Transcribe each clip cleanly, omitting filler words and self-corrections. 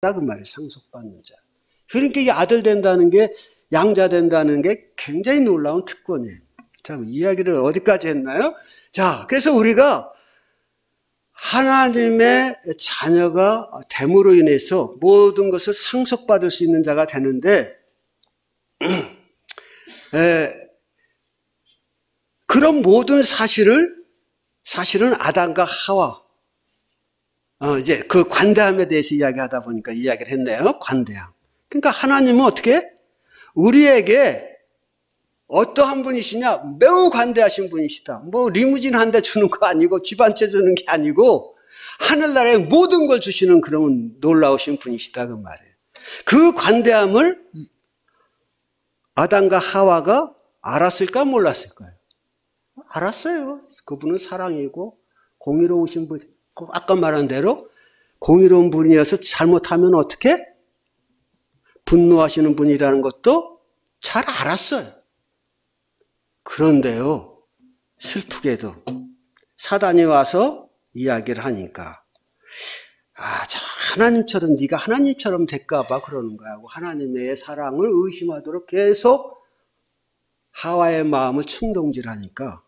그 말이에요. 상속받는 자. 그러니까 이 아들 된다는 게, 양자 된다는 게 굉장히 놀라운 특권이에요. 자, 이야기를 어디까지 했나요? 자, 그래서 우리가 하나님의 자녀가 됨으로 인해서 모든 것을 상속받을 수 있는 자가 되는데, 그런 모든 사실은 아담과 하와, 이제 그 관대함에 대해서 이야기하다 보니까 이야기를 했네요. 관대함. 그러니까 하나님은 어떻게? 우리에게 어떠한 분이시냐? 매우 관대하신 분이시다. 뭐 리무진 한 대 주는 거 아니고 집 한 채 주는 게 아니고 하늘나라에 모든 걸 주시는 그런 놀라우신 분이시다 그 말이에요. 그 관대함을 아담과 하와가 알았을까 몰랐을까요? 알았어요. 그분은 사랑이고 공의로우신 분. 아까 말한 대로 공의로운 분이어서 잘못하면 어떻게? 분노하시는 분이라는 것도 잘 알았어요. 그런데요, 슬프게도 사단이 와서 이야기를 하니까 저 하나님처럼 네가 하나님처럼 될까 봐 그러는 거야 하고 하나님의 사랑을 의심하도록 계속 하와의 마음을 충동질하니까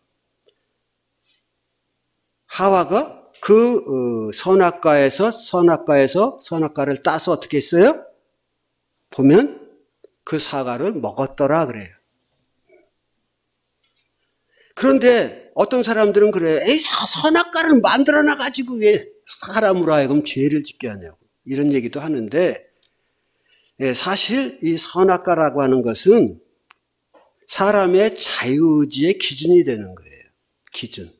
하와가 그 선악과를 따서 어떻게 했어요? 보면 그 사과를 먹었더라 그래요. 그런데 어떤 사람들은 그래요. 에이, 선악과를 만들어놔가지고 왜 사람으로 하여금 죄를 짓게 하냐고. 이런 얘기도 하는데, 사실 이 선악과라고 하는 것은 사람의 자유의지의 기준이 되는 거예요. 기준.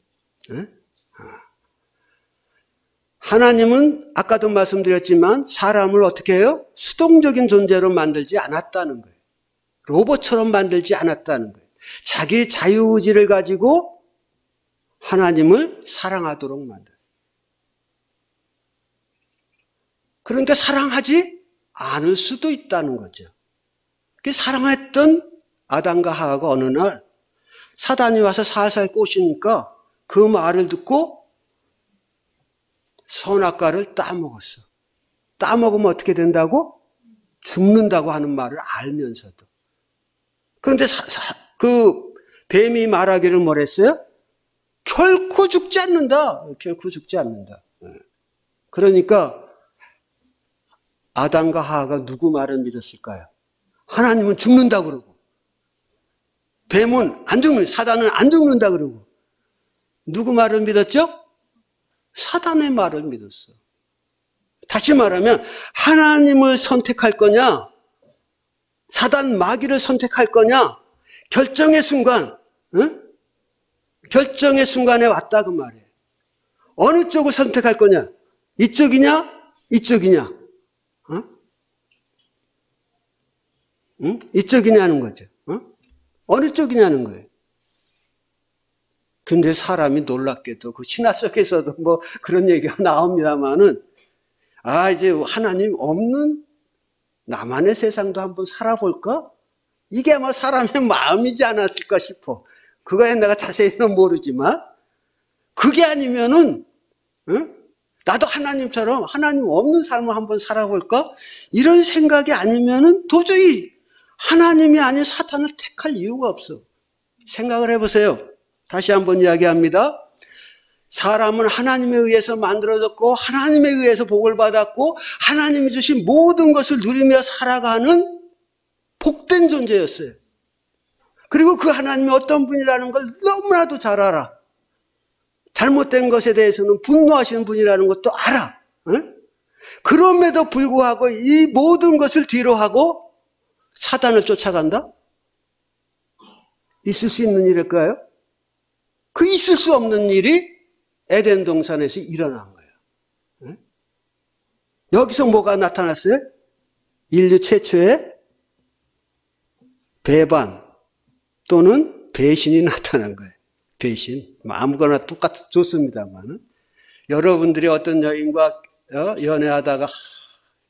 하나님은 아까도 말씀드렸지만 사람을 어떻게 해요? 수동적인 존재로 만들지 않았다는 거예요. 로봇처럼 만들지 않았다는 거예요. 자기 자유의지를 가지고 하나님을 사랑하도록 만들어요. 그러니까 사랑하지 않을 수도 있다는 거죠. 사랑했던 아담과 하와가 어느 날 사단이 와서 살살 꼬시니까 그 말을 듣고 선악과를 따먹었어. 따먹으면 어떻게 된다고? 죽는다고 하는 말을 알면서도. 그런데 그 뱀이 말하기를 뭐랬어요? 결코 죽지 않는다. 결코 죽지 않는다. 그러니까 아담과 하와가 누구 말을 믿었을까요? 하나님은 죽는다 그러고 뱀은 안 죽는, 사단은 안 죽는다 그러고 누구 말을 믿었죠? 사단의 말을 믿었어. 다시 말하면 하나님을 선택할 거냐? 사단 마귀를 선택할 거냐? 결정의 순간, 결정의 순간에 왔다 그 말이에요. 어느 쪽을 선택할 거냐? 이쪽이냐? 이쪽이냐? 이쪽이냐는 거죠. 어느 쪽이냐는 거예요. 근데 사람이 놀랍게도 그 신화 속에서도 뭐 그런 얘기가 나옵니다만은 이제 하나님 없는 나만의 세상도 한번 살아볼까? 이게 아마 사람의 마음이지 않았을까 싶어. 그거에 내가 자세히는 모르지만 그게 아니면은 나도 하나님처럼 하나님 없는 삶을 한번 살아볼까? 이런 생각이 아니면은 도저히 하나님이 아닌 사탄을 택할 이유가 없어. 생각을 해보세요. 다시 한번 이야기합니다. 사람은 하나님에 의해서 만들어졌고 하나님에 의해서 복을 받았고 하나님이 주신 모든 것을 누리며 살아가는 복된 존재였어요. 그리고 그 하나님이 어떤 분이라는 걸 너무나도 잘 알아. 잘못된 것에 대해서는 분노하시는 분이라는 것도 알아. 그럼에도 불구하고 이 모든 것을 뒤로 하고 사단을 쫓아간다? 있을 수 있는 일일까요? 그 있을 수 없는 일이 에덴 동산에서 일어난 거예요. 여기서 뭐가 나타났어요? 인류 최초의 배반 또는 배신이 나타난 거예요. 배신. 아무거나 똑같아 좋습니다만 여러분들이 어떤 여인과 연애하다가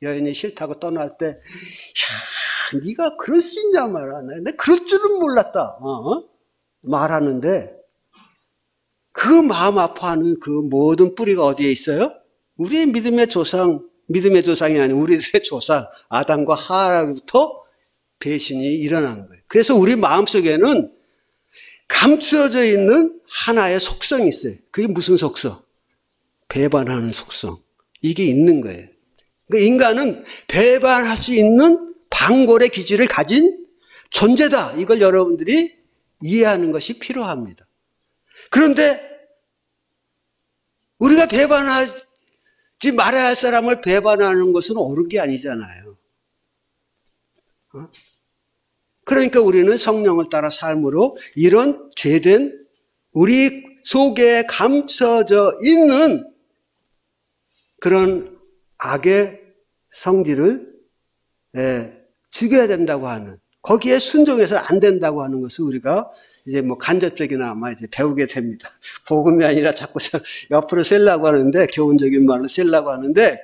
여인이 싫다고 떠날 때 네가 그럴 수 있냐 말아. 내가 그럴 줄은 몰랐다. 말하는데 그 마음 아파하는 그 모든 뿌리가 어디에 있어요? 우리의 믿음의 조상 믿음의 조상이 아닌 우리들의 조상 아담과 하와부터 배신이 일어난 거예요. 그래서 우리 마음속에는 감추어져 있는 하나의 속성이 있어요. 그게 무슨 속성? 배반하는 속성. 이게 있는 거예요. 그러니까 인간은 배반할 수 있는 방골의 기질을 가진 존재다. 이걸 여러분들이 이해하는 것이 필요합니다. 그런데 우리가 배반하지 말아야 할 사람을 배반하는 것은 옳은 게 아니잖아요. 그러니까 우리는 성령을 따라 삶으로 이런 죄된 우리 속에 감춰져 있는 그런 악의 성질을 죽여야 된다고 하는, 거기에 순종해서 안 된다고 하는 것을 우리가 이제 뭐 간접적이나 아마 이제 배우게 됩니다. 복음이 아니라 자꾸 옆으로 셀라고 하는데, 교훈적인 말로 셀라고 하는데,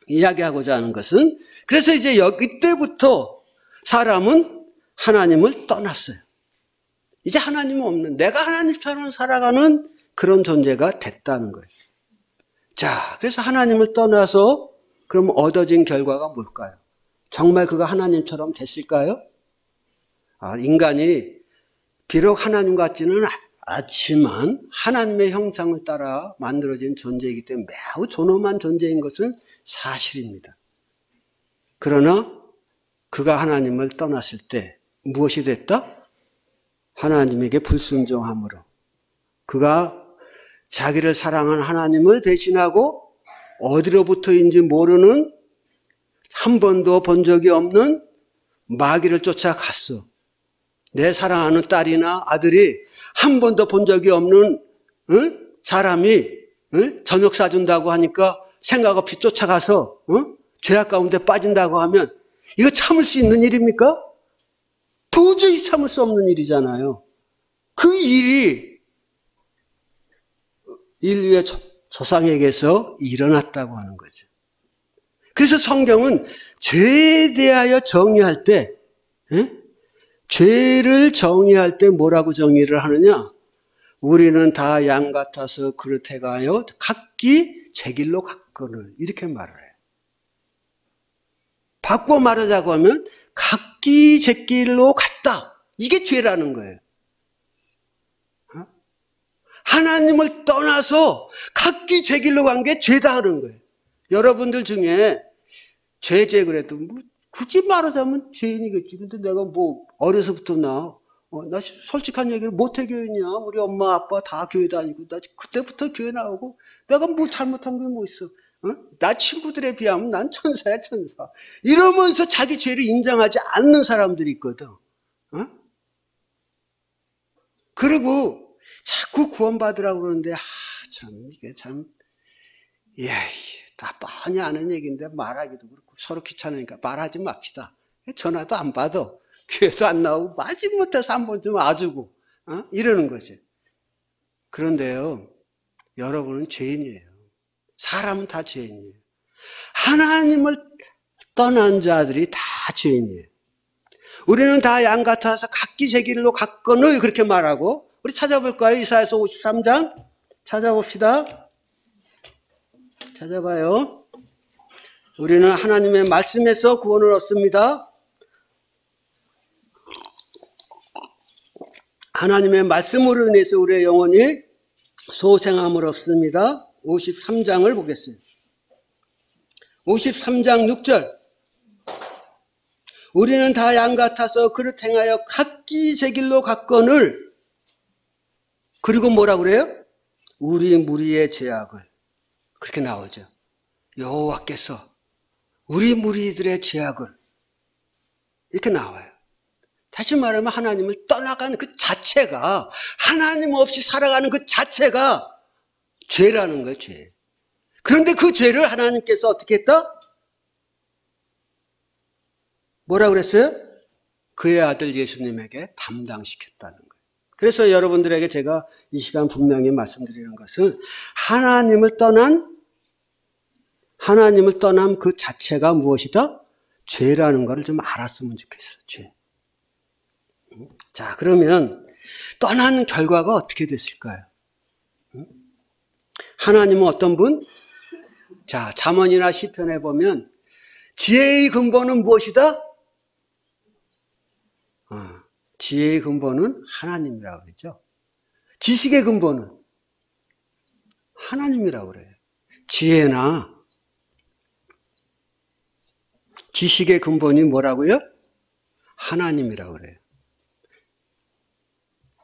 이야기하고자 하는 것은, 그래서 이제 이때부터 사람은 하나님을 떠났어요. 이제 하나님은 없는, 내가 하나님처럼 살아가는 그런 존재가 됐다는 거예요. 자, 그래서 하나님을 떠나서 그럼 얻어진 결과가 뭘까요? 정말 그가 하나님처럼 됐을까요? 인간이 비록 하나님 같지는 않지만 하나님의 형상을 따라 만들어진 존재이기 때문에 매우 존엄한 존재인 것은 사실입니다. 그러나 그가 하나님을 떠났을 때 무엇이 됐다? 하나님에게 불순종함으로 그가 자기를 사랑하는 하나님을 대신하고 어디로부터인지 모르는, 한 번도 본 적이 없는 마귀를 쫓아갔어. 내 사랑하는 딸이나 아들이 한 번도 본 적이 없는 사람이 저녁 사준다고 하니까 생각 없이 쫓아가서 죄악 가운데 빠진다고 하면 이거 참을 수 있는 일입니까? 도저히 참을 수 없는 일이잖아요. 그 일이 인류의 조상에게서 일어났다고 하는 거죠. 그래서 성경은 죄에 대하여 정의할 때, 죄를 정의할 때 뭐라고 정의를 하느냐? 우리는 다 양 같아서 그릇해가여 각기 제 길로 갔거늘, 이렇게 말을 해요. 바꿔 말하자고 하면 각기 제 길로 갔다. 이게 죄라는 거예요. 하나님을 떠나서 각기 제 길로 간 게 죄다 하는 거예요. 여러분들 중에 죄 그래도 뭐 굳이 말하자면 죄인이겠지. 근데 내가 뭐 어려서부터 나 솔직한 얘기를 모태교인이야. 우리 엄마 아빠 다 교회 다니고 나 그때부터 교회 나오고 내가 뭐 잘못한 게 뭐 있어. 나 친구들에 비하면 난 천사야 천사. 이러면서 자기 죄를 인정하지 않는 사람들이 있거든. 그리고 자꾸 구원받으라고 그러는데 이게 참 다 뻔히 아는 얘기인데 말하기도 그렇고 서로 귀찮으니까 말하지 맙시다. 전화도 안 받아. 교회도 안 나오고 마지못해서 한 번쯤 와주고 이러는 거지. 그런데요, 여러분은 죄인이에요. 사람은 다 죄인이에요. 하나님을 떠난 자들이 다 죄인이에요. 우리는 다 양 같아서 각기 제 길로 갔거늘 그렇게 말하고, 우리 찾아볼까요? 이사야서 53장 찾아봅시다. 찾아봐요. 우리는 하나님의 말씀에서 구원을 얻습니다. 하나님의 말씀으로 인해서 우리의 영혼이 소생함을 얻습니다. 53장을 보겠습니다. 53장 6절. 우리는 다 양 같아서 그릇 행하여 각기 제 길로 갔거늘. 그리고 뭐라 그래요? 우리 무리의 죄악을. 그렇게 나오죠. 여호와께서 우리 무리들의 죄악을. 이렇게 나와요. 다시 말하면 하나님을 떠나가는 그 자체가, 하나님 없이 살아가는 그 자체가 죄라는 거예요, 죄. 그런데 그 죄를 하나님께서 어떻게 했다? 뭐라 그랬어요? 그의 아들 예수님에게 담당시켰다는 거예요. 그래서 여러분들에게 제가 이 시간 분명히 말씀드리는 것은 하나님을 떠난 그 자체가 무엇이다? 죄라는 것을 좀 알았으면 좋겠어요. 죄. 자, 그러면 떠난 결과가 어떻게 됐을까요? 하나님은 어떤 분? 자, 잠언이나 시편에 보면 지혜의 근본은 무엇이다? 지혜의 근본은 하나님이라고 그러죠. 지식의 근본은 하나님이라고 그래요. 지혜나 지식의 근본이 뭐라고요? 하나님이라고 그래요.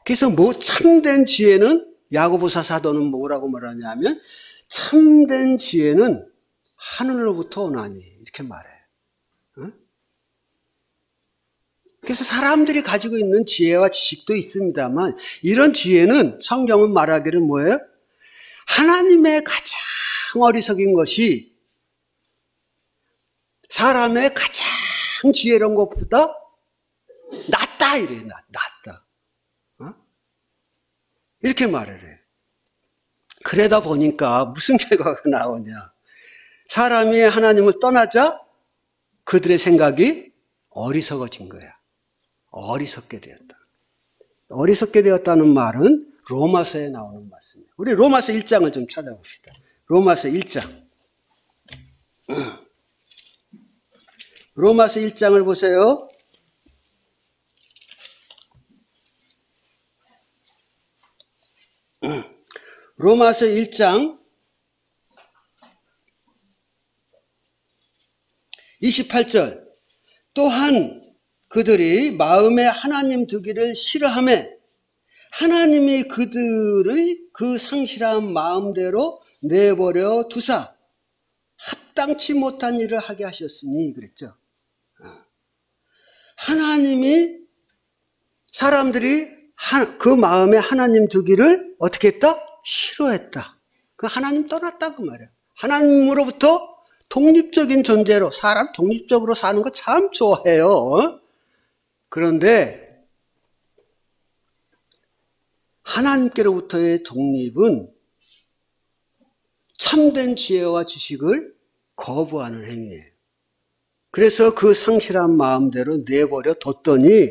그래서 참된 지혜는 야고보서 사도는 뭐라고 말하냐면 참된 지혜는 하늘로부터 오나니 이렇게 말해요. 그래서 사람들이 가지고 있는 지혜와 지식도 있습니다만 이런 지혜는 성경은 말하기를 뭐예요? 하나님의 가장 어리석인 것이 사람의 가장 지혜로운 것보다 낫다 이래요. 낫다. 이렇게 말을 해요. 그러다 보니까 무슨 결과가 나오냐. 사람이 하나님을 떠나자 그들의 생각이 어리석어진 거야. 어리석게 되었다. 어리석게 되었다는 말은 로마서에 나오는 말씀이에요. 우리 로마서 1장을 좀 찾아봅시다. 로마서 1장. 로마서 1장을 보세요. 로마서 1장 28절. 또한 그들이 마음에 하나님 두기를 싫어하며 하나님이 그들의 그 상실한 마음대로 내버려 두사 합당치 못한 일을 하게 하셨으니 그랬죠. 하나님이 사람들이 그 마음에 하나님 두기를 어떻게 했다? 싫어했다. 그 하나님 떠났다 그 말이야. 하나님으로부터 독립적인 존재로 사람 독립적으로 사는 거 참 좋아해요. 그런데 하나님께로부터의 독립은 참된 지혜와 지식을 거부하는 행위예요. 그래서 그 상실한 마음대로 내버려 뒀더니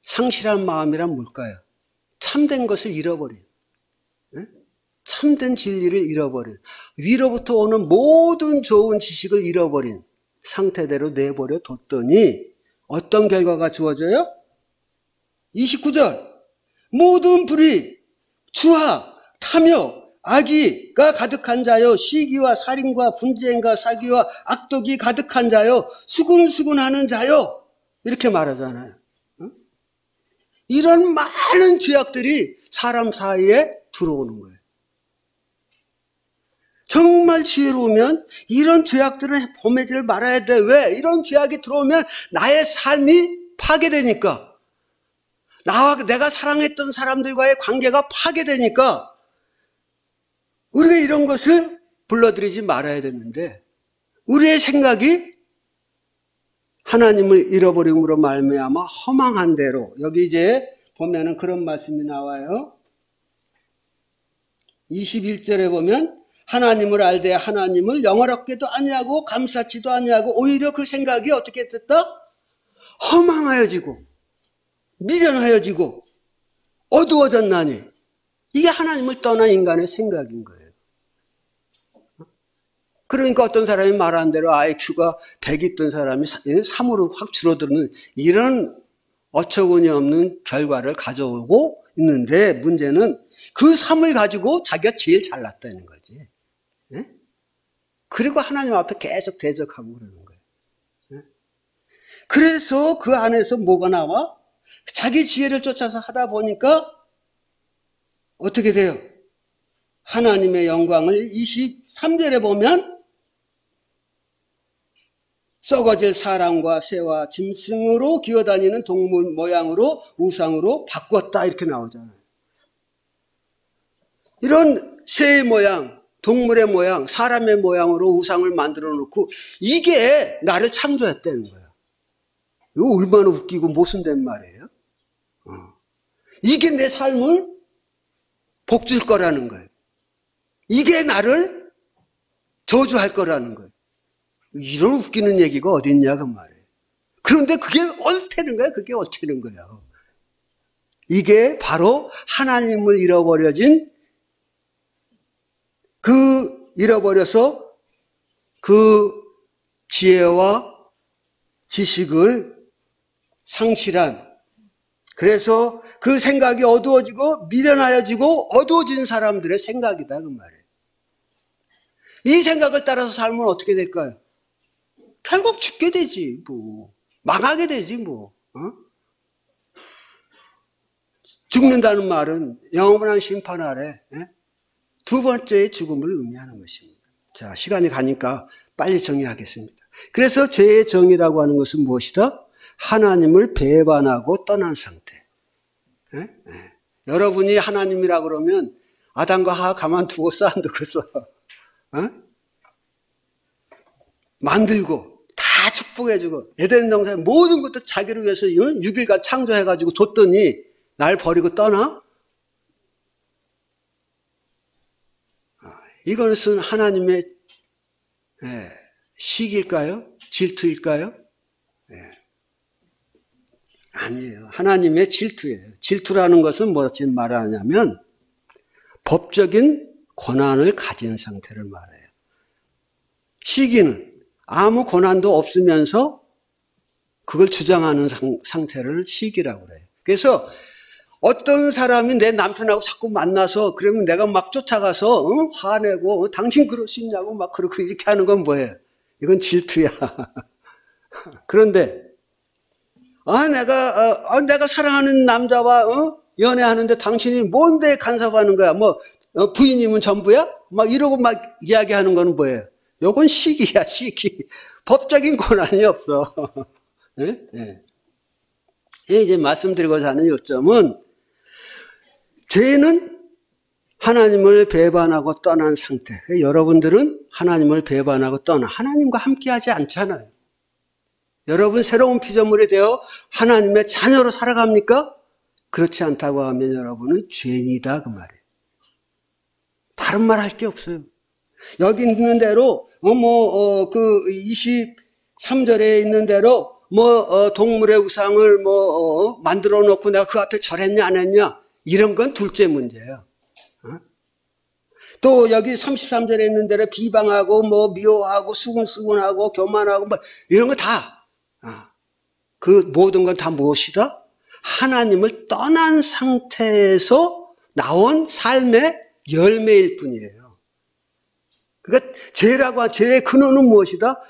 상실한 마음이란 뭘까요? 참된 것을 잃어버린, 참된 진리를 잃어버린, 위로부터 오는 모든 좋은 지식을 잃어버린 상태대로 내버려 뒀더니 어떤 결과가 주어져요? 29절. 모든 불의, 추하, 탐욕, 악의가 가득한 자요, 시기와 살인과 분쟁과 사기와 악독이 가득한 자요, 수군수군하는 자요, 이렇게 말하잖아요. 이런 많은 죄악들이 사람 사이에 들어오는 거예요. 정말 지혜로우면 이런 죄악들은 범하지 말아야 돼. 왜? 이런 죄악이 들어오면 나의 삶이 파괴되니까. 내가 사랑했던 사람들과의 관계가 파괴되니까 우리가 이런 것을 불러들이지 말아야 되는데 우리의 생각이 하나님을 잃어버림으로 말미암아 허망한 대로 여기 이제 보면은 그런 말씀이 나와요. 21절에 보면 하나님을 알되 하나님을 영화롭게도 아니하고 감사치도 아니하고 오히려 그 생각이 어떻게 됐다? 허망하여지고 미련하여지고 어두워졌나니 이게 하나님을 떠난 인간의 생각인 거예요. 그러니까 어떤 사람이 말한 대로 IQ가 100 있던 사람이 3으로 확 줄어드는 이런 어처구니 없는 결과를 가져오고 있는데 문제는 그 3을 가지고 자기가 제일 잘났다는 거지. 그리고 하나님 앞에 계속 대적하고 그러는 거예요. 그래서 그 안에서 뭐가 나와? 자기 지혜를 쫓아서 하다 보니까 어떻게 돼요? 하나님의 영광을 23절에 보면 썩어질 사람과 새와 짐승으로 기어다니는 동물 모양으로 우상으로 바꿨다 이렇게 나오잖아요. 이런 새의 모양, 동물의 모양, 사람의 모양으로 우상을 만들어 놓고 이게 나를 창조했다는 거야. 이거 얼마나 웃기고 모순된 말이에요. 이게 내 삶을 복줄 거라는 거예요. 이게 나를 저주할 거라는 거예요. 이런 웃기는 얘기가 어디 있냐 그 말이에요. 그런데 그게 옳다는 거야. 그게 옳다는 거예요. 이게 바로 하나님을 잃어버려진 그 잃어버려서 그 지혜와 지식을 상실한, 그래서 그 생각이 어두워지고 미련하여지고 어두워진 사람들의 생각이다 그 말이에요. 이 생각을 따라서 살면 어떻게 될까요? 결국 죽게 되지 뭐. 망하게 되지 뭐. 죽는다는 말은 영원한 심판 아래 두 번째의 죽음을 의미하는 것입니다. 자, 시간이 가니까 빨리 정리하겠습니다. 그래서 죄의 정의라고 하는 것은 무엇이다? 하나님을 배반하고 떠난 상태. 여러분이 하나님이라 그러면 아담과 하와 가만두고서 안 두고서 만들고 다 축복해주고 에덴 동산에 모든 것도 자기를 위해서 6일간 창조해가지고 줬더니 날 버리고 떠나? 이것은 하나님의 시기일까요? 질투일까요? 아니에요. 하나님의 질투예요. 질투라는 것은 무엇을 말하냐면 법적인 권한을 가진 상태를 말해요. 시기는 아무 권한도 없으면서 그걸 주장하는 상태를 시기라고 그래요. 그래서 어떤 사람이 내 남편하고 자꾸 만나서 그러면 내가 막 쫓아가서 화내고 당신 그럴 수 있냐고 막 그렇고 이렇게 하는 건 뭐예요? 이건 질투야. 그런데 내가 사랑하는 남자와 연애하는데 당신이 뭔데 간섭하는 거야? 뭐 부인이면 전부야? 막 이러고 막 이야기하는 건 뭐예요? 요건 시기야, 시기. 법적인 권한이 없어. 이제 말씀드리고자 하는 요점은 죄는 하나님을 배반하고 떠난 상태. 여러분들은 하나님을 배반하고 떠나 하나님과 함께하지 않잖아요. 여러분 새로운 피조물이 되어 하나님의 자녀로 살아갑니까? 그렇지 않다고 하면 여러분은 죄인이다 그 말이에요. 다른 말 할 게 없어요. 여기 있는 대로 그 23절에 있는 대로 동물의 우상을 만들어 놓고 내가 그 앞에 절했냐 안 했냐 이런 건 둘째 문제예요. 또 여기 33절에 있는 대로 비방하고 미워하고 수군수군하고 교만하고 이런 거 다 그 모든 건 다 무엇이다? 하나님을 떠난 상태에서 나온 삶의 열매일 뿐이에요. 그러니까 죄의 근원은 무엇이다?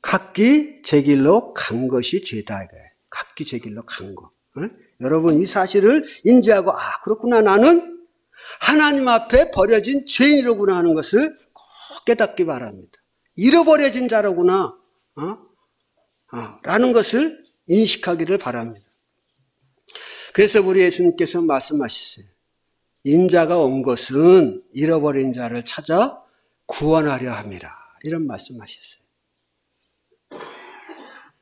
각기 제 길로 간 것이 죄다 이거예요. 각기 제 길로 간 거. 여러분 이 사실을 인지하고 그렇구나 나는 하나님 앞에 버려진 죄인이로구나 하는 것을 꼭 깨닫기 바랍니다. 잃어버려진 자로구나 라는 것을 인식하기를 바랍니다. 그래서 우리 예수님께서 말씀하셨어요. 인자가 온 것은 잃어버린 자를 찾아 구원하려 함이라. 이런 말씀하셨어요.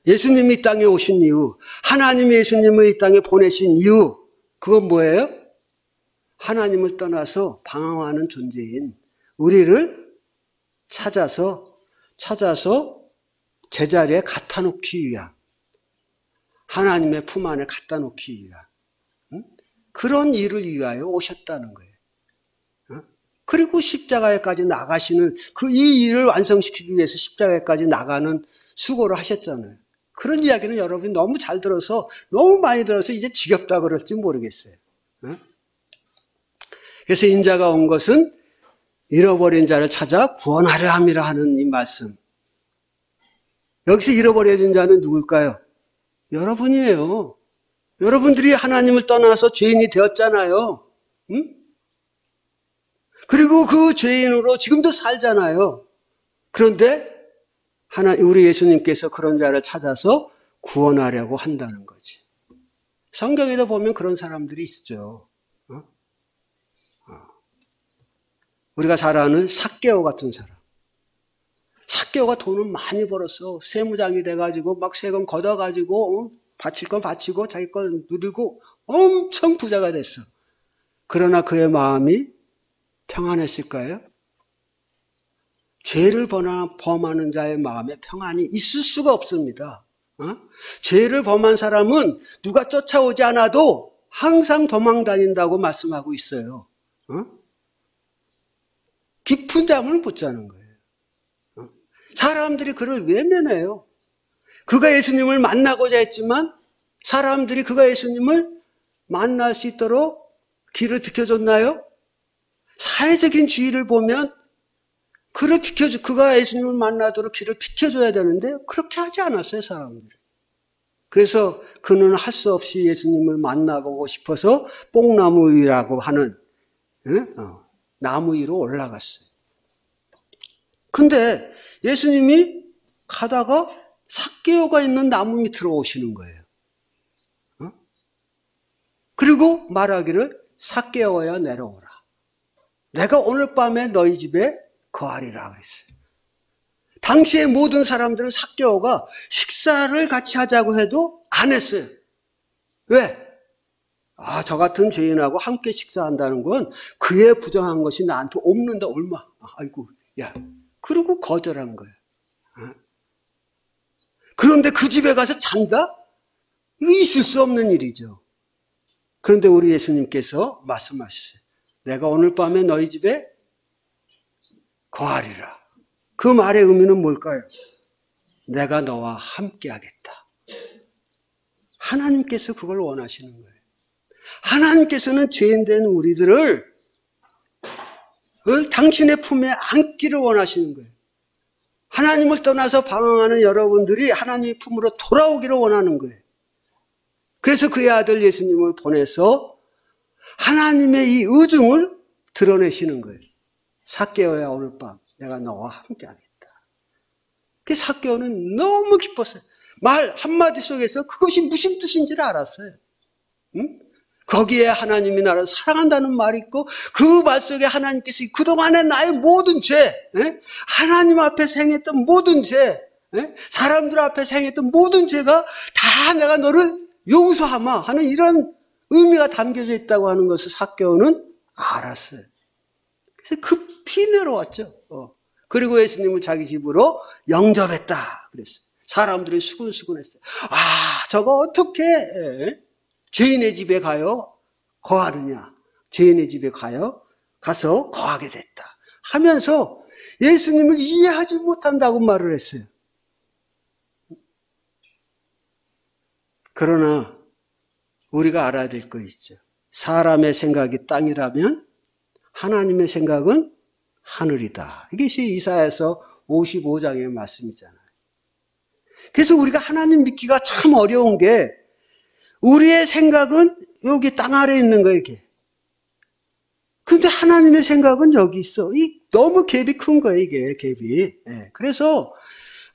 예수님이 이 땅에 오신 이유, 하나님이 예수님을 이 땅에 보내신 이유, 그건 뭐예요? 하나님을 떠나서 방황하는 존재인 우리를 찾아서 제자리에 갖다 놓기 위한, 하나님의 품 안에 갖다 놓기 위한 그런 일을 위하여 오셨다는 거예요. 그리고 십자가에까지 나가시는 이 일을 완성시키기 위해서 십자가에까지 나가는 수고를 하셨잖아요. 그런 이야기는 여러분이 너무 잘 들어서 너무 많이 들어서 이제 지겹다 그럴지 모르겠어요. 그래서 인자가 온 것은 잃어버린 자를 찾아 구원하려 함이라 하는 이 말씀. 여기서 잃어버려진 자는 누굴까요? 여러분이에요. 여러분들이 하나님을 떠나서 죄인이 되었잖아요. 그리고 그 죄인으로 지금도 살잖아요. 그런데 우리 예수님께서 그런 자를 찾아서 구원하려고 한다는 거지. 성경에도 보면 그런 사람들이 있죠. 우리가 잘 아는 삭개오 같은 사람. 삭개오가 돈을 많이 벌었어. 세무장이 돼가지고 막 세금 걷어가지고 바칠 건 바치고 자기 건 누리고 엄청 부자가 됐어. 그러나 그의 마음이 평안했을까요? 죄를 범하는 자의 마음에 평안이 있을 수가 없습니다. 죄를 범한 사람은 누가 쫓아오지 않아도 항상 도망 다닌다고 말씀하고 있어요. 깊은 잠을 못 자는 거예요. 사람들이 그를 외면해요. 그가 예수님을 만나고자 했지만 사람들이 그가 예수님을 만날 수 있도록 길을 비켜줬나요? 사회적인 지위를 보면 그가 예수님을 만나도록 길을 비켜줘야 되는데 그렇게 하지 않았어요, 사람들이. 그래서 그는 할 수 없이 예수님을 만나보고 싶어서 뽕나무 위라고 하는 나무 위로 올라갔어요. 근데 예수님이 가다가 삭개오가 있는 나무 밑으로 오시는 거예요. 그리고 말하기를 삭개오야 내려오라. 내가 오늘 밤에 너희 집에 거하리라 그랬어요. 당시의 모든 사람들은 삭개오가 식사를 같이 하자고 해도 안 했어요. 왜? 저 같은 죄인하고 함께 식사한다는 건 그의 부정한 것이 나한테 옵는다 얼마. 아이고, 야. 그리고 거절한 거예요. 그런데 그 집에 가서 잔다? 이거 있을 수 없는 일이죠. 그런데 우리 예수님께서 말씀하셨어요. 내가 오늘 밤에 너희 집에 거하리라. 그 말의 의미는 뭘까요? 내가 너와 함께 하겠다. 하나님께서 그걸 원하시는 거예요. 하나님께서는 죄인된 우리들을 당신의 품에 안기를 원하시는 거예요. 하나님을 떠나서 방황하는 여러분들이 하나님의 품으로 돌아오기를 원하는 거예요. 그래서 그의 아들 예수님을 보내서 하나님의 이 의중을 드러내시는 거예요. 삭개오야 오늘 밤 내가 너와 함께 하겠다. 그 삭개오는 너무 기뻤어요. 말 한마디 속에서 그것이 무슨 뜻인지를 알았어요. 응? 거기에 하나님이 나를 사랑한다는 말이 있고 그 말 속에 하나님께서 그동안의 나의 모든 죄, 하나님 앞에서 행했던 모든 죄, 사람들 앞에서 행했던 모든 죄가 다 내가 너를 용서하마 하는 이런 의미가 담겨져 있다고 하는 것을 삭개오는 알았어요. 그래서 급히 내려왔죠. 그리고 예수님을 자기 집으로 영접했다 그랬어요. 사람들이 수근수근했어요. 저거 어떻게 죄인의 집에 가요? 거하느냐? 죄인의 집에 가서 거하게 됐다. 하면서 예수님을 이해하지 못한다고 말을 했어요. 그러나 우리가 알아야 될 거 있죠. 사람의 생각이 땅이라면 하나님의 생각은 하늘이다. 이것이 이사야서 55장의 말씀이잖아요. 그래서 우리가 하나님 믿기가 참 어려운 게 우리의 생각은 여기 땅 아래에 있는 거예요, 이게. 근데 하나님의 생각은 여기 있어. 너무 갭이 큰 거예요, 이게, 갭이. 그래서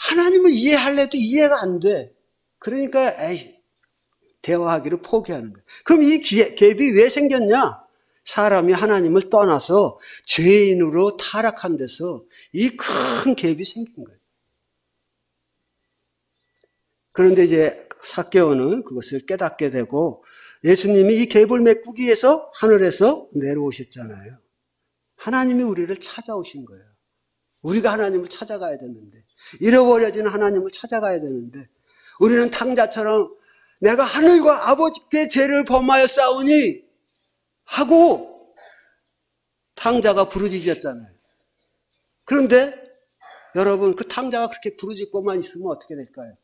하나님을 이해하려도 이해가 안 돼. 그러니까, 대화하기를 포기하는 거예요. 그럼 이 갭이 왜 생겼냐? 사람이 하나님을 떠나서 죄인으로 타락한 데서 이 큰 갭이 생긴 거예요. 그런데 이제 삭개오는 그것을 깨닫게 되고 예수님이 이 갭을 메꾸기 위해서 하늘에서 내려오셨잖아요. 하나님이 우리를 찾아오신 거예요. 우리가 하나님을 찾아가야 되는데, 잃어버려진 하나님을 찾아가야 되는데, 우리는 탕자처럼 내가 하늘과 아버지께 죄를 범하여 싸우니 하고 탕자가 부르짖었잖아요. 그런데 여러분, 그 탕자가 그렇게 부르짖고만 있으면 어떻게 될까요?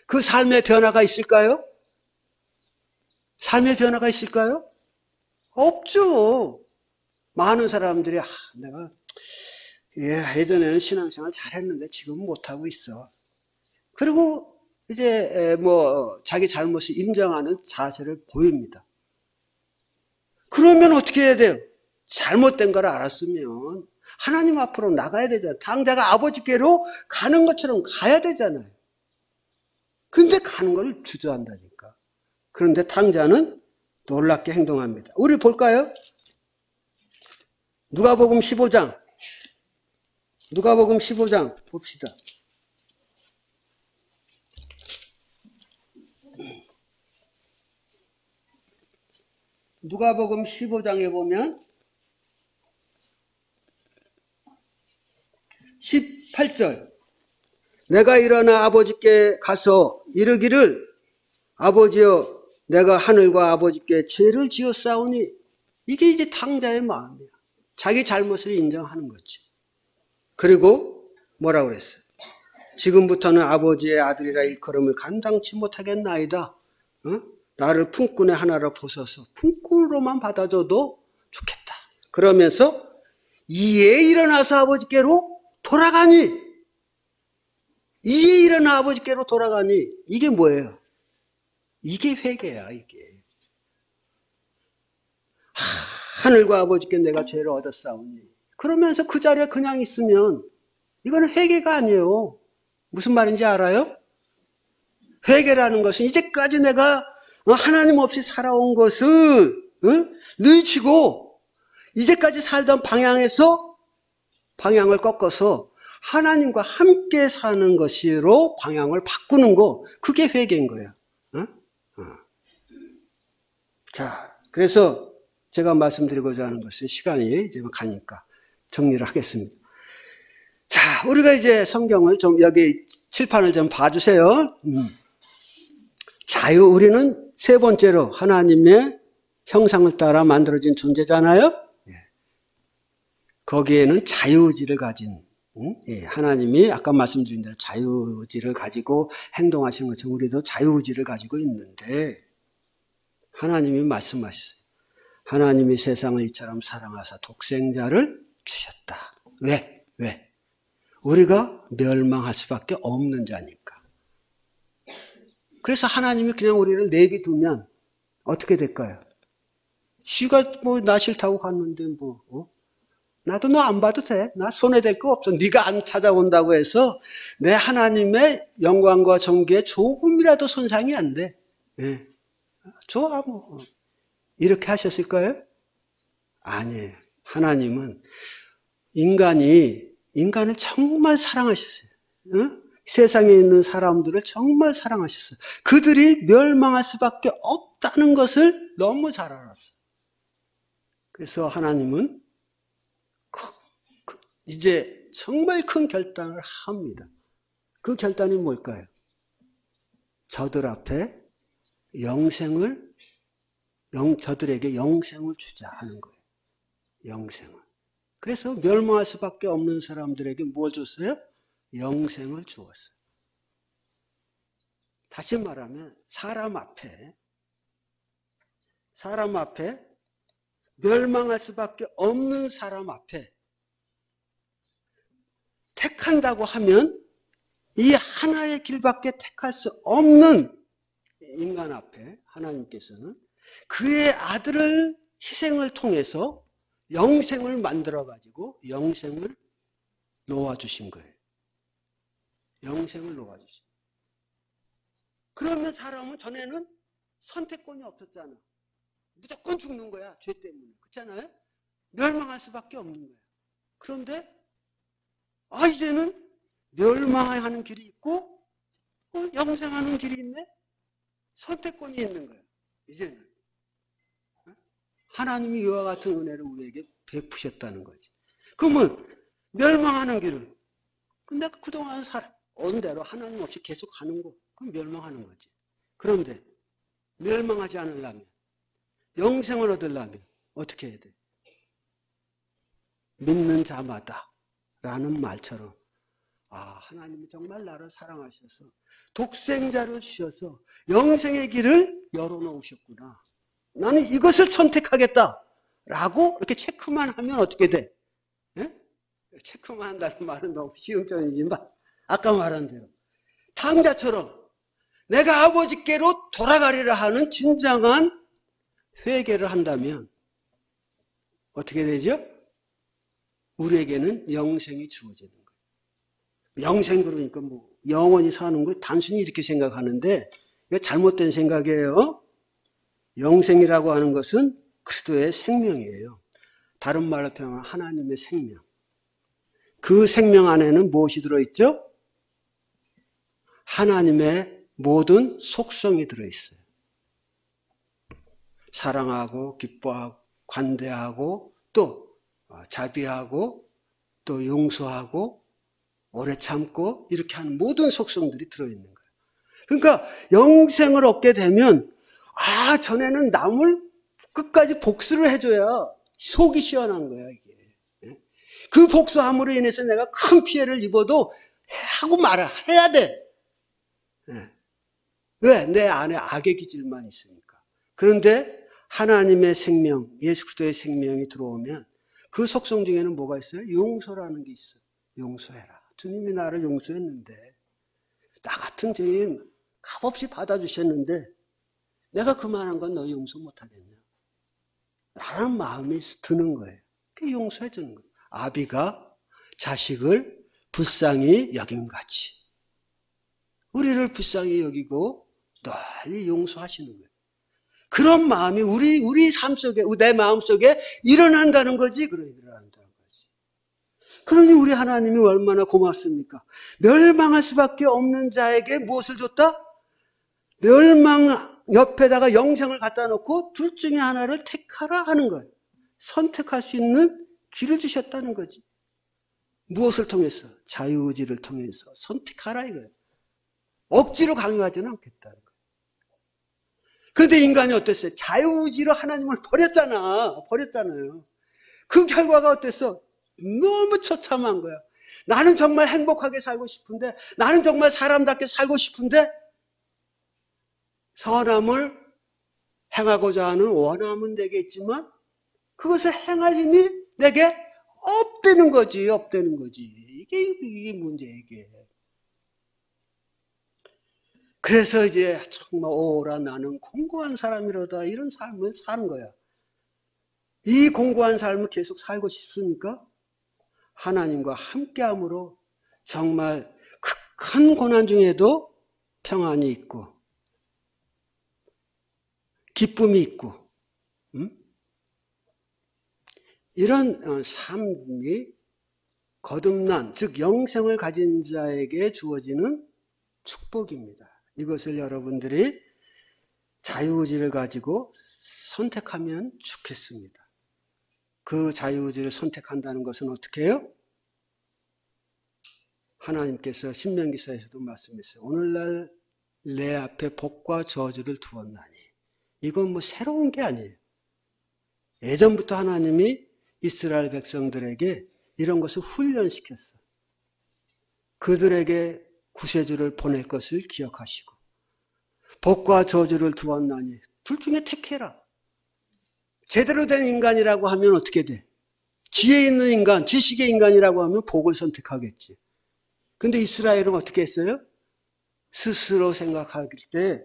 그 삶의 변화가 있을까요? 삶의 변화가 있을까요? 없죠. 많은 사람들이 내가 예전에는 신앙생활 잘했는데 지금은 못하고 있어. 그리고 이제 자기 잘못을 인정하는 자세를 보입니다. 그러면 어떻게 해야 돼요? 잘못된 걸 알았으면 하나님 앞으로 나가야 되잖아요. 탕자가 아버지께로 가는 것처럼 가야 되잖아요. 근데 가는 걸 주저한다니까. 그런데 탕자는 놀랍게 행동합니다. 우리 볼까요? 누가복음 15장. 누가복음 15장 봅시다. 누가복음 15장에 보면 18절. 내가 일어나 아버지께 가서 이르기를 아버지여 내가 하늘과 아버지께 죄를 지었사오니 이게 이제 탕자의 마음이야. 자기 잘못을 인정하는 거지. 그리고 뭐라고 그랬어요? 지금부터는 아버지의 아들이라 일컬음을 감당치 못하겠나이다. 나를 품꾼의 하나로 보소서. 품꾼으로만 받아줘도 좋겠다. 그러면서 이에 일어나서 아버지께로 돌아가니. 이에 일어나 아버지께로 돌아가니. 이게 뭐예요? 이게 회개야, 이게. 하늘과 아버지께 내가 죄를 얻었사오니. 그러면서 그 자리에 그냥 있으면 이거는 회개가 아니에요. 무슨 말인지 알아요? 회개라는 것은 이제까지 내가 하나님 없이 살아온 것을 늦추고 이제까지 살던 방향에서 방향을 꺾어서 하나님과 함께 사는 것으로 방향을 바꾸는 거, 그게 회개인 거예요. 자, 그래서 제가 말씀드리고자 하는 것은 시간이 이제 가니까 정리를 하겠습니다. 자, 우리가 이제 성경을 좀 여기 칠판을 좀 봐주세요. 우리는 세 번째로 하나님의 형상을 따라 만들어진 존재잖아요. 거기에는 자유의지를 가진, 하나님이 아까 말씀드린 대로 자유의지를 가지고 행동하신 것처럼 우리도 자유의지를 가지고 있는데, 하나님이 말씀하셨어요. 하나님이 세상을 이처럼 사랑하사 독생자를 주셨다. 왜? 우리가 멸망할 수밖에 없는 자니까. 그래서 하나님이 그냥 우리를 내비두면 어떻게 될까요? 지가 나 싫다고 갔는데 나도 너 안 봐도 돼. 나 손해될 거 없어. 네가 안 찾아온다고 해서 내 하나님의 영광과 존귀에 조금이라도 손상이 안 돼. 좋아 이렇게 하셨을까요? 아니에요. 하나님은 인간을 정말 사랑하셨어요. 세상에 있는 사람들을 정말 사랑하셨어요. 그들이 멸망할 수밖에 없다는 것을 너무 잘 알았어요. 그래서 하나님은 이제 정말 큰 결단을 합니다. 그 결단이 뭘까요? 저들 앞에 저들에게 영생을 주자 하는 거예요. 영생을. 그래서 멸망할 수밖에 없는 사람들에게 뭘 줬어요? 영생을 주었어요. 다시 말하면 사람 앞에 멸망할 수밖에 없는 사람 앞에 택한다고 하면 이 하나의 길밖에 택할 수 없는 인간 앞에 하나님께서는 그의 아들을 희생을 통해서 영생을 만들어가지고 영생을 놓아주신 거예요. 영생을 놓아주신 거예요. 그러면 사람은 전에는 선택권이 없었잖아. 무조건 죽는 거야. 죄 때문에. 그렇잖아요? 멸망할 수밖에 없는 거야. 그런데 이제는 멸망하는 길이 있고 영생하는 길이 있네? 선택권이 있는 거야. 이제는. 하나님이 이와 같은 은혜를 우리에게 베푸셨다는 거지. 그러면 멸망하는 길은 내가 그동안 온 대로 하나님 없이 계속 가는 거, 그럼 멸망하는 거지. 그런데 멸망하지 않으려면, 영생을 얻으려면 어떻게 해야 돼? 믿는 자마다 라는 말처럼 하나님이 정말 나를 사랑하셔서 독생자를 주셔서 영생의 길을 열어놓으셨구나. 나는 이것을 선택하겠다라고 이렇게 체크만 하면 어떻게 돼? 체크만 한다는 말은 너무 쉬운 편이지만 아까 말한 대로 탕자처럼 내가 아버지께로 돌아가리라 하는 진정한 회개를 한다면 어떻게 되죠? 우리에게는 영생이 주어지는 거예요. 영생 그러니까 영원히 사는 거 단순히 이렇게 생각하는데 이거 잘못된 생각이에요. 영생이라고 하는 것은 그리스도의 생명이에요. 다른 말로 표현하면 하나님의 생명. 그 생명 안에는 무엇이 들어있죠? 하나님의 모든 속성이 들어있어요. 사랑하고 기뻐하고 관대하고 또 자비하고 또 용서하고 오래 참고 이렇게 하는 모든 속성들이 들어있는 거예요. 그러니까 영생을 얻게 되면 전에는 남을 끝까지 복수를 해줘야 속이 시원한 거야, 이게. 그 복수함으로 인해서 내가 큰 피해를 입어도 하고 해야 돼. 왜? 내 안에 악의 기질만 있으니까. 그런데 하나님의 생명, 예수 그리스도의 생명이 들어오면 그 속성 중에는 뭐가 있어요? 용서라는 게 있어요. 용서해라. 주님이 나를 용서했는데, 나 같은 죄인 값없이 받아주셨는데 내가 그만한 건 너 용서 못하겠냐? 라는 마음이 드는 거예요. 그게 용서해 주는 거예요. 아비가 자식을 불쌍히 여김같이 우리를 불쌍히 여기고 널리 용서하시는 거예요. 그런 마음이 우리 삶 속에, 내 마음 속에 일어난다는 거지. 일어난다는 거지. 그러니 우리 하나님이 얼마나 고맙습니까? 멸망할 수밖에 없는 자에게 무엇을 줬다? 멸망 옆에다가 영생을 갖다 놓고 둘 중에 하나를 택하라 하는 거예요. 선택할 수 있는 길을 주셨다는 거지. 무엇을 통해서? 자유의지를 통해서 선택하라 이거예요. 억지로 강요하지는 않겠다는 거예요. 그런데 인간이 어땠어요? 자유의지로 하나님을 버렸잖아요. 그 결과가 어땠어? 너무 처참한 거야. 나는 정말 행복하게 살고 싶은데, 나는 정말 사람답게 살고 싶은데, 선함을 행하고자 하는 원함은 내게 있지만 그것을 행할 힘이 내게 없다는 거지. 이게 문제예요, 이게. 그래서 이제 정말 오라 나는 공고한 사람이로다 이런 삶을 사는 거야. 이 공고한 삶을 계속 살고 싶습니까? 하나님과 함께함으로 정말 큰 고난 중에도 평안이 있고 기쁨이 있고 이런 삶이 거듭난 즉 영생을 가진 자에게 주어지는 축복입니다. 이것을 여러분들이 자유의지를 가지고 선택하면 좋겠습니다. 그 자유의지를 선택한다는 것은 어떻게 해요? 하나님께서 신명기서에서도 말씀했어요. 오늘날 내 앞에 복과 저주를 두었나니. 이건 새로운 게 아니에요. 예전부터 하나님이 이스라엘 백성들에게 이런 것을 훈련시켰어. 그들에게 구세주를 보낼 것을 기억하시고 복과 저주를 두었나니 둘 중에 택해라. 제대로 된 인간이라고 하면 어떻게 돼? 지혜 있는 인간, 지식의 인간이라고 하면 복을 선택하겠지. 근데 이스라엘은 어떻게 했어요? 스스로 생각할 때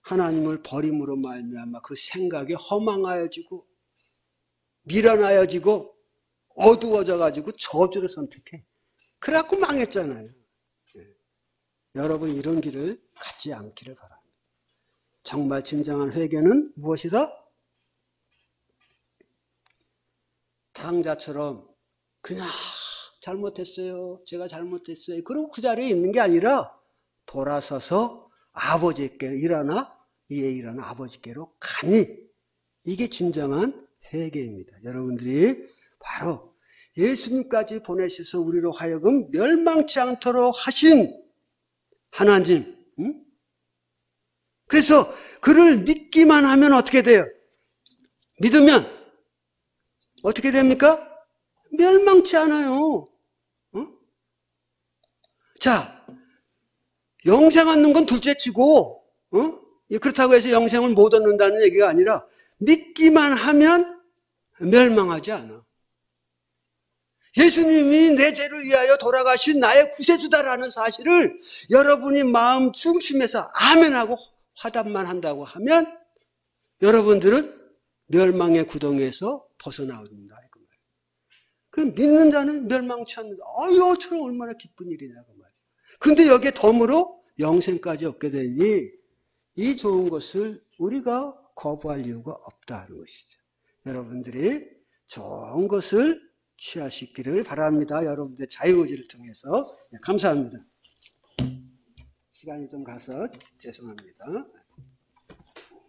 하나님을 버림으로 말미암아 그 생각이 허망하여지고 미련하여지고 어두워져가지고 저주를 선택해. 그래갖고 망했잖아요. 여러분 이런 길을 갖지 않기를 바랍니다. 정말 진정한 회개는 무엇이다? 당자처럼 그냥 잘못했어요. 제가 잘못했어요. 그리고 그 자리에 있는 게 아니라 돌아서서 아버지께 일어나 아버지께로 가니 이게 진정한 회개입니다. 여러분들이 바로 예수님까지 보내셔서 우리로 하여금 멸망치 않도록 하신 하나님. 그래서 그를 믿기만 하면 어떻게 돼요? 믿으면 어떻게 됩니까? 멸망치 않아요. 자, 영생 얻는 건 둘째치고 그렇다고 해서 영생을 못 얻는다는 얘기가 아니라 믿기만 하면 멸망하지 않아. 예수님이 내 죄를 위하여 돌아가신 나의 구세주다라는 사실을 여러분이 마음 중심에서 아멘하고 화답만 한다고 하면 여러분들은 멸망의 구덩이에서 벗어나온다. 그 믿는 자는 멸망치 않는다. 아유, 저 얼마나 기쁜 일이냐. 그 말이야. 근데 여기에 덤으로 영생까지 얻게 되니 이 좋은 것을 우리가 거부할 이유가 없다는 것이죠. 여러분들이 좋은 것을 취하시기를 바랍니다. 여러분들의 자유의지를 통해서. 감사합니다. 시간이 좀 가서 죄송합니다.